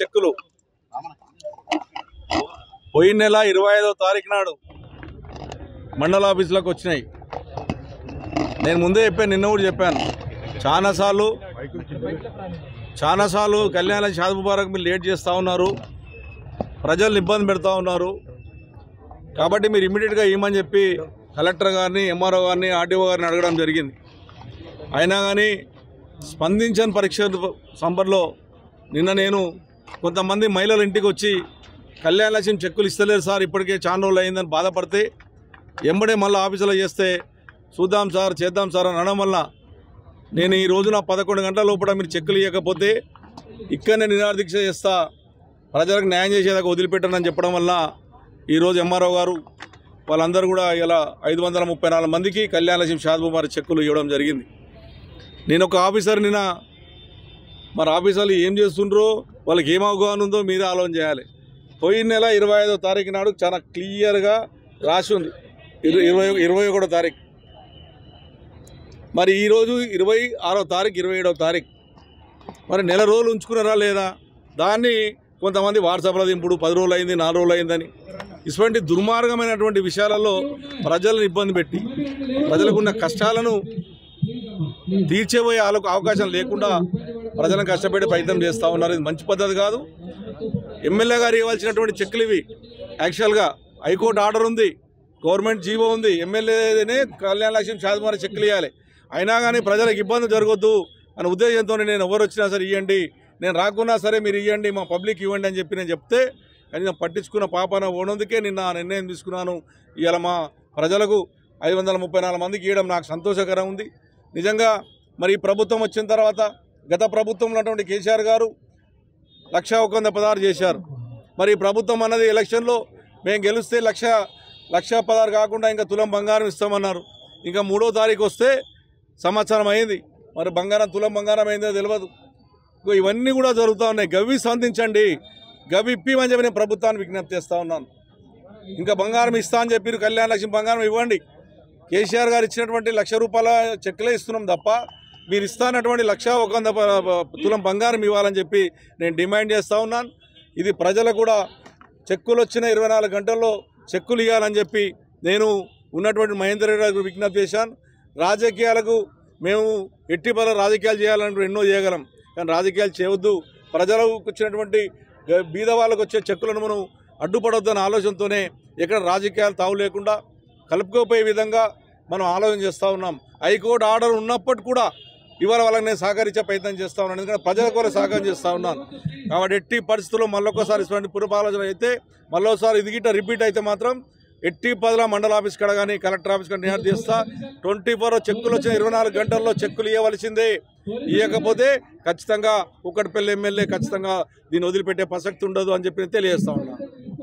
చెక్కులు పోయిన నెల 25వ తారీఖు నాడు మండల ఆఫీసులకు వచ్చినాయి. నేను ముందే చెప్పాను, నిన్న కూడా చెప్పాను, చాలాసార్లు కళ్యాణ షాద్ ముబారక్ మీరు లేట్ చేస్తూ ఉన్నారు, ప్రజల్ని ఇబ్బంది పెడతా ఉన్నారు, కాబట్టి మీరు ఇమ్మీడియట్గా ఇవ్వమని చెప్పి కలెక్టర్ గారిని, ఎంఆర్ఓ గారిని, ఆర్డీఓ గారిని అడగడం జరిగింది. అయినా కానీ స్పందించని పరీక్ష సంబర్లో నిన్న నేను కొంతమంది మహిళల ఇంటికి వచ్చి కళ్యాణ లక్ష్మి చెక్కులు ఇస్తలేరు సార్, ఇప్పటికే చాలా రోజులు అయిందని బాధపడితే ఎంబడే మళ్ళీ ఆఫీసులో చేస్తే చూద్దాం సార్, చేద్దాం సార్ అని అనడం వల్ల నేను ఈ రోజున 11 గంటల లోపల మీరు చెక్కులు ఇవ్వకపోతే ఇక్కడనే నిరాదీక్ష చేస్తా, ప్రజలకు న్యాయం చేసేదాకా వదిలిపెట్టానని చెప్పడం వల్ల ఈరోజు ఎంఆర్ఓ గారు వాళ్ళందరూ కూడా ఇలా 534 మందికి కళ్యాణ లక్ష్మి షాద్ ముబారక్ చెక్కులు ఇవ్వడం జరిగింది. నేను ఒక ఆఫీసర్ నిన్న మరి ఆఫీసర్లు ఏం చేస్తుండ్రో, వాళ్ళకి ఏం అవగాహన ఉందో మీరే ఆలోచన చేయాలి. పోయిన నెల 25వ తారీఖు నాడు చాలా క్లియర్గా రాసి ఉంది, 21వ తారీఖు, మరి ఈరోజు 26వ తారీఖు, 27వ తారీఖు, మరి నెల రోజులు ఉంచుకున్నారా లేదా? దాన్ని కొంతమంది వాట్సాప్లో దింపుడు 10 రోజులు అయింది, 4 రోజులు అయిందని, ఇటువంటి దుర్మార్గమైనటువంటి విషయాలలో ప్రజలను ఇబ్బంది పెట్టి ప్రజలకున్న కష్టాలను తీర్చేపోయే అవకాశం లేకుండా ప్రజలను కష్టపెట్టి ప్రయత్నం చేస్తూ ఉన్నారు. ఇది మంచి పద్ధతి కాదు. ఎమ్మెల్యే గారు ఇవ్వాల్సినటువంటి చెక్కులు ఇవి. యాక్చువల్గా హైకోర్టు ఆర్డర్ ఉంది, గవర్నమెంట్ జీవో ఉంది, ఎమ్మెల్యేనే కళ్యాణ లక్ష్మి షాద్ ముబారక్ చెక్కులు ఇవ్వాలి. అయినా కానీ ప్రజలకు ఇబ్బంది జరగొద్దు అనే ఉద్దేశంతో నేను ఎవరు వచ్చినా సరే ఇవ్వండి, నేను రాకున్నా సరే మీరు ఇవ్వండి, మా పబ్లిక్ ఇవ్వండి అని చెప్పి నేను చెప్తే కనీసం పట్టించుకున్న పాపన ఓనందుకే నిన్న నిర్ణయం తీసుకున్నాను. ఇవాళ మా ప్రజలకు 534 మందికి ఇవ్వడం నాకు సంతోషకరం ఉంది. నిజంగా మరి ప్రభుత్వం వచ్చిన తర్వాత గత ప్రభుత్వంలో ఉన్నటువంటి కేసీఆర్ గారు 1,16 చేశారు. మరి ప్రభుత్వం అన్నది ఎలక్షన్లో మేము గెలిస్తే 1,16 కాకుండా ఇంకా తులం బంగారం ఇస్తామన్నారు. ఇంకా 3వ తారీఖు వస్తే సంవత్సరం అయింది, మరి బంగారం తులం బంగారం అయిందో తెలియదు. ఇవన్నీ కూడా జరుగుతూ ఉన్నాయి. గవి స్పందించండి, గవి ఇప్పిమని చెప్పి నేను ప్రభుత్వాన్ని విజ్ఞప్తి చేస్తూ ఉన్నాను. ఇంకా బంగారం ఇస్తా అని చెప్పి కళ్యాణ లక్ష్మి బంగారం ఇవ్వండి. కేసీఆర్ గారు ఇచ్చినటువంటి 1,00,000 రూపాయల చెక్కులే ఇస్తున్నాం తప్ప మీరు ఇస్తానటువంటి 1,100 తులం బంగారం ఇవ్వాలని చెప్పి నేను డిమాండ్ చేస్తూ ఉన్నాను. ఇది ప్రజలకు కూడా చెక్కులు వచ్చిన 24 గంటల్లో చెక్కులు ఇవ్వాలని చెప్పి నేను ఉన్నటువంటి మహేందర్ రెడ్డి గారికి విజ్ఞప్తి చేశాను. రాజకీయాలకు మేము ఎట్టి పనుల రాజకీయాలు చేయాలంటే ఎన్నో చేయగలం, కానీ రాజకీయాలు చేయవద్దు. ప్రజలకు వచ్చినటువంటి బీద వాళ్ళకు వచ్చే చెక్కులను మనం అడ్డుపడొద్దన్న ఆలోచనతోనే ఎక్కడ రాజకీయాలు తావు లేకుండా కలుపుకోపోయే విధంగా మనం ఆలోచన చేస్తూ ఉన్నాం. హైకోర్టు ఆర్డర్ ఉన్నప్పటికీ కూడా ఇవాళ వాళ్ళకి నేను సహకరించే ప్రయత్నం చేస్తూ ఉన్నాను, ఎందుకంటే ప్రజల కూడా సహకారం చేస్తూ ఉన్నాను. కాబట్టి ఎట్టి పరిస్థితుల్లో మళ్ళొకసారి ఇటువంటి పురపాలన అయితే మళ్ళొకసారి ఇది గిట్ట రిపీట్ అయితే మాత్రం ఎట్టి పదుల మండల ఆఫీస్ కాడ కానీ కలెక్టర్ ఆఫీస్ కాడ నిహార్ చేస్తా. 24 చెక్కులు వచ్చిన 24 గంటల్లో చెక్కులు ఇవ్వవలసిందే. ఇవ్వకపోతే ఖచ్చితంగా కూకట్పల్లి ఎమ్మెల్యే ఖచ్చితంగా దీన్ని వదిలిపెట్టే ప్రసక్తి ఉండదు అని చెప్పి తెలియజేస్తా ఉన్నాను.